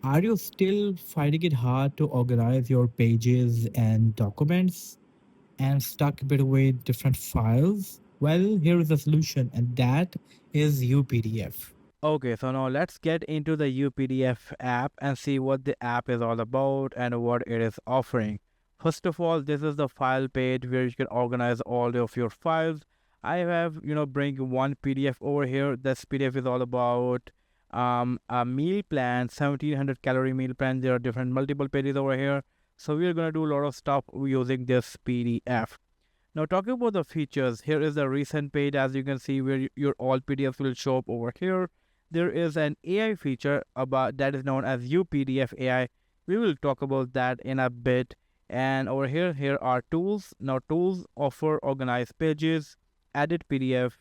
Are you still finding it hard to organize your pages and documents and stuck between different files? Well, here is a solution, and that is UPDF. Okay, so now let's get into the UPDF app and see what the app is all about and what it is offering. First of all, this is the file page where you can organize all of your files. I have, bring one PDF over here. This PDF is all about a meal plan, 1700 calorie meal plan. There are different multiple pages over here. So we're going to do a lot of stuff using this PDF. Now talking about the features, here is the recent page as you can see where your all PDFs will show up over here. There is an AI feature about that is known as UPDF AI. We will talk about that in a bit. And over here are tools. Now tools offer organized pages, edit PDF,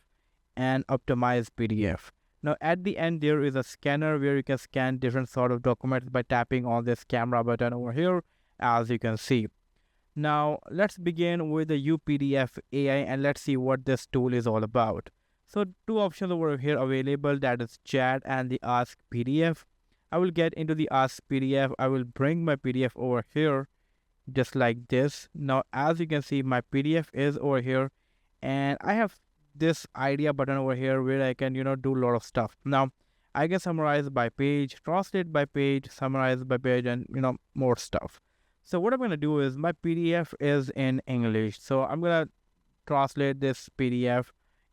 and optimize PDF. Now at the end there is a scanner where you can scan different sort of documents by tapping on this camera button over here as you can see. Now let's begin with the UPDF AI and let's see what this tool is all about. So two options over here available, that is chat and the ask PDF. I will get into the ask PDF. I will bring my PDF over here just like this. Now as you can see my PDF is over here and I have this idea button over here where I can do a lot of stuff. Now I can summarize by page, translate by page, summarize by page, and more stuff. So what I'm going to do is my PDF is in English. So I'm going to translate this PDF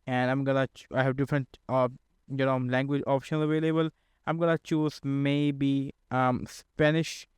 and I have different language options available. I'm going to choose maybe Spanish,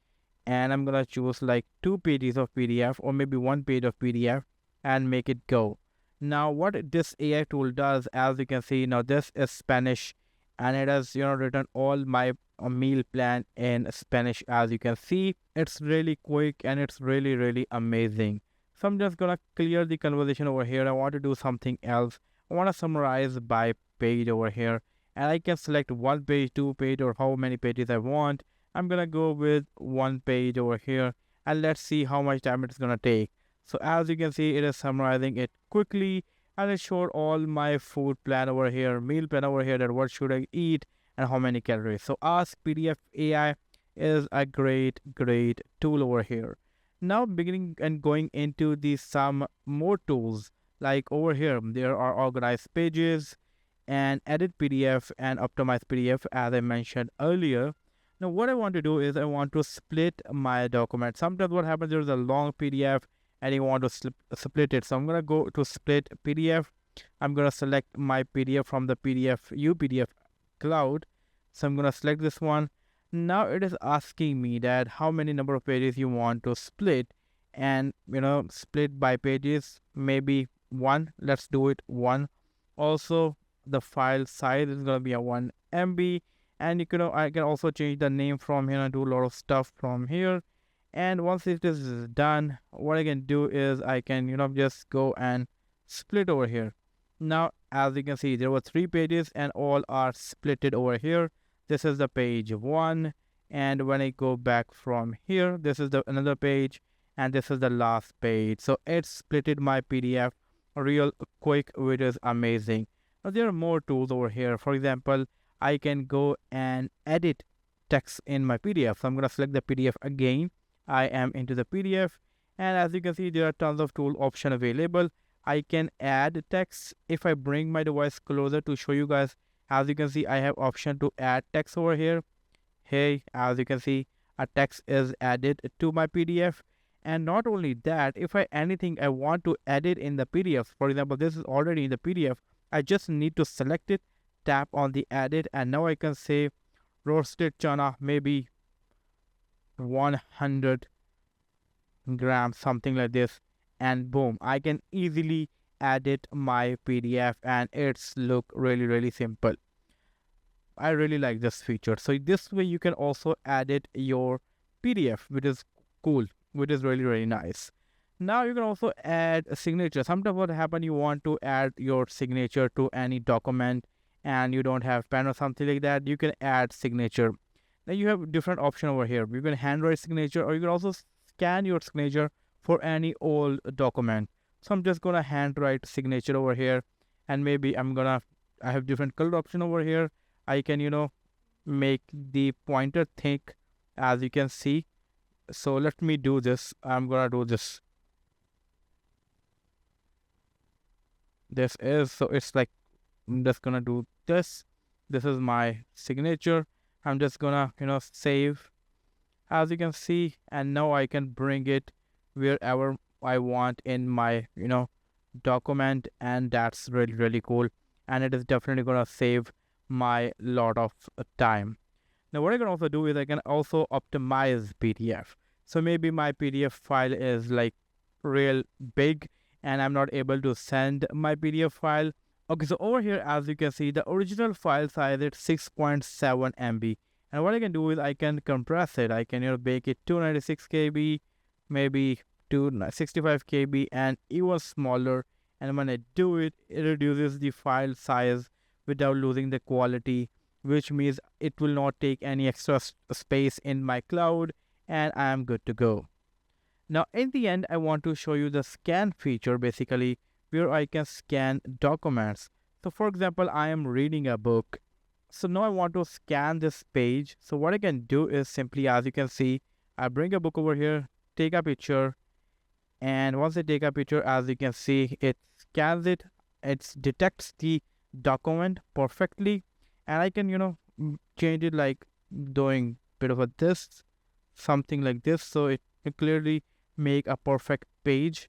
and I'm going to choose like 2 pages of PDF or maybe 1 page of PDF and make it go. Now what this AI tool does, as you can see, now this is Spanish and it has written all my meal plan in Spanish. As you can see, it's really quick and it's really amazing. So I'm just gonna clear the conversation over here. I want to do something else. I want to summarize by page over here, and I can select 1 page, 2 page, or how many pages I want. I'm gonna go with 1 page over here, and let's see how much time it's gonna take. So as you can see, it is summarizing it quickly, and it showed all my food plan over here, meal plan over here, that what should I eat and how many calories. So ask PDF AI is a great tool over here. Now beginning and going into the some more tools, like over here there are organized pages and edit PDF and optimize PDF as I mentioned earlier. Now what I want to do is I want to split my document. Sometimes what happens, there's a long PDF and you want to split it. So I'm going to go to split PDF. I'm going to select my PDF from the UPDF cloud. So I'm going to select this one. Now it is asking me that how many number of pages you want to split, and split by pages, maybe 1. Let's do it 1. Also the file size is going to be a 1 MB, and I can also change the name from here and do a lot of stuff from here. And once it is done, what I can do is I can just go and split over here. Now as you can see, there were 3 pages and all are splitted over here. This is the page 1, and when I go back from here, this is the another page, and this is the last page. So it splitted my PDF real quick, which is amazing. Now there are more tools over here. For example, I can go and edit text in my PDF. So I'm going to select the PDF again. I am into the PDF, and as you can see, there are tons of tool option available. I can add text. If I bring my device closer to show you guys, as you can see, I have option to add text over here. Hey, as you can see, a text is added to my PDF. And not only that, if I want to edit in the PDF, for example, this is already in the PDF, I just need to select it, tap on the edit, and now I can say roasted chana, maybe 100 grams, something like this, and boom, I can easily edit my PDF and it's look really simple. I really like this feature. So this way you can also edit your PDF, which is cool, which is really nice. Now you can also add a signature. Sometimes what happen, you want to add your signature to any document and you don't have pen or something like that, you can add signature. Now you have different option over here. You can handwrite signature, or you can also scan your signature for any old document. So I'm just gonna handwrite signature over here, and maybe I have different color option over here. I can make the pointer thick as you can see. So let me do this. I'm gonna do this. This is so it's like I'm just gonna do this. This is my signature. I'm just gonna save, as you can see, and now I can bring it wherever I want in my document, and that's really cool, and it is definitely gonna save my lot of time. Now what I can also do is I can also optimize PDF. So maybe my PDF file is like real big and I'm not able to send my PDF file. Okay, so over here, as you can see, the original file size is 6.7 MB. And what I can do is I can compress it. I can make it 296 KB, maybe 265 KB, and even smaller. And when I do it, it reduces the file size without losing the quality, which means it will not take any extra space in my cloud, and I am good to go. Now, in the end, I want to show you the scan feature, basically, where I can scan documents. So, for example, I am reading a book. So now I want to scan this page. So what I can do is simply, as you can see, I bring a book over here, take a picture, and once I take a picture, as you can see, it scans it, it detects the document perfectly, and I can change it, like doing bit of a this, something like this, so it can clearly make a perfect page.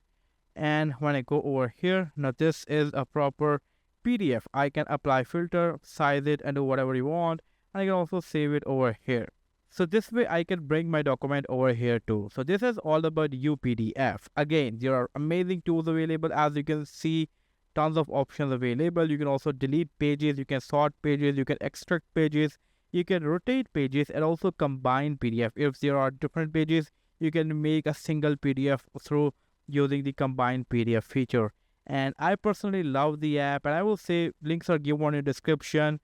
And when I go over here, now this is a proper PDF. I can apply filter, size it, and do whatever you want, and I can also save it over here. So this way I can bring my document over here too. So this is all about UPDF. Again, there are amazing tools available. As you can see, tons of options available. You can also delete pages, you can sort pages, you can extract pages, you can rotate pages, and also combine PDF. If there are different pages, you can make a single PDF through using the combined PDF feature. And I personally love the app, and I will say links are given in the description.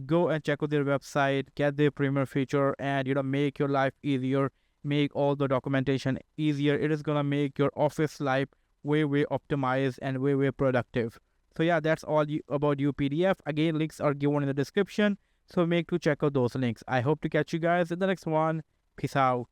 Go and check out their website, get their premier feature, and make your life easier, make all the documentation easier. It is gonna make your office life way optimized and way productive. So yeah, that's all about UPDF. Again, links are given in the description, so make to check out those links. I hope to catch you guys in the next one. Peace out.